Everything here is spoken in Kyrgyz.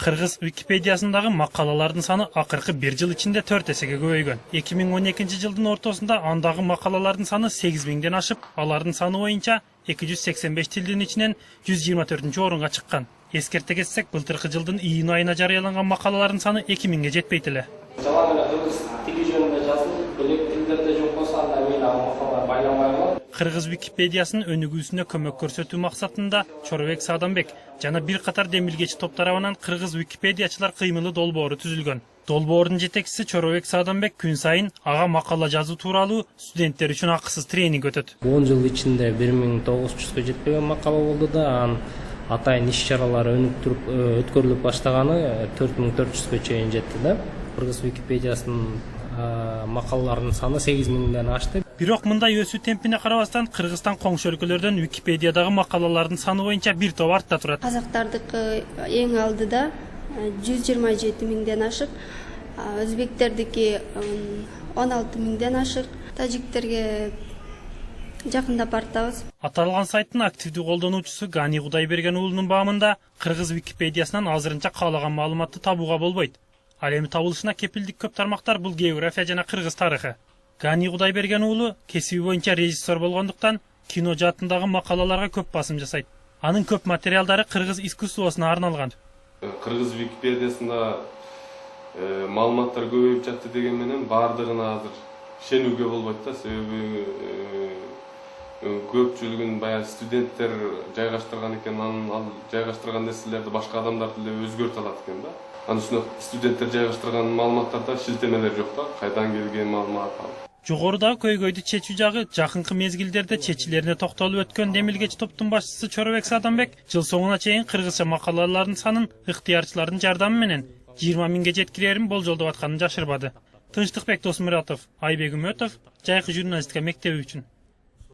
Кыргыз Википедиясындагы макалалардын саны акыркы 1 жыл ичинде 4 эсеге көбөйгөн. 2012 жылдын ортосунда андагы макалалардын саны 8000ден ашып, алардын саны боюнча 285 тилдин ичинен 124-орунга чыккан. Эскерте кетсек, былтыркы жылдын июнь айына жарыяланган макалалардын саны 2000ге жетпейт эле. Жалаң эле кыргыз тили жөнүндө жазылып, бөлек тилдерде жок болсо анда мени ал макалалар байланбай калат. Кыргыз Википедиясынын өнүгүүсүнө көмөк көрсөтүү максатында Чорбек Садамбек жана бир катар демилгечи топ тарабынан Кыргыз Википедиячылар кыймылы долбоору түзүлгөн. Долбоордун жетекчиси Чорбек Садамбек күн сайын ага макала жазуу тууралуу студенттер үчүн акысыз тренинг өтөт. 10 жыл ичинде 1900га жетпеген макала болду да, атайын иш-чаралар өткөрүлүп баштаганы 4400га чейин жетти да. Кыргыз Википедиясынын макалаларынын саны 8000ден ашты. Бирок мындай өсүү темпине карабастан Кыргызстан коңшу өлкөлөрдөн Википедиядагы макалалардын саны боюнча бир топ артта турат. Казактардыкы эң алдыда 127 миңден ашык, өзбектердики 16 миңден ашык, тажиктерге жакындап артабыз. Аталган сайттын активдүү колдонуучусу Гани Кудайберген уулунун баамында Кыргыз Википедиясынан азырынча каалаган маалыматты табууга болбойт. Ал эми табылышына кепилдик көп тармактар бул география жана кыргыз тарыхы. Гани Кудайберген уулу кесиби боюнча режиссер болгондуктан кино жаатындагы макалаларга көп басым жасайт. Анын көп материалдары кыргыз искусствосуна арналган. Кыргыз Википедиясында маалыматтар көбөйүп жатты деген менен бардыгына азыр ишенүүгө болбойт да, себеби көпчүлүгүн баягы студенттер жайгаштырган экен, ал жайгаштырган нерселерди башка адамдар деле өзгөртө алат экен да. Анын үстүнө студенттер жайгаштырган маалыматтарда шилтемелер жок да, кайдан келген маалымат. Жогорудагы көйгөйдү чечүү жагы жакынкы мезгилдерде чечилерине токтолуп өткөн демилгечи топтун башчысы Чорбек Садамбек жыл соңуна чейин кыргызча макалалардын санын ыктыярчылардын жардамы менен 20 миңге жеткирерин болжолдоп атканын жашырбады. Тынчтыкбек Досмуратов, Айбек Үмөтов, Жайкы журналистика мектеби үчүн.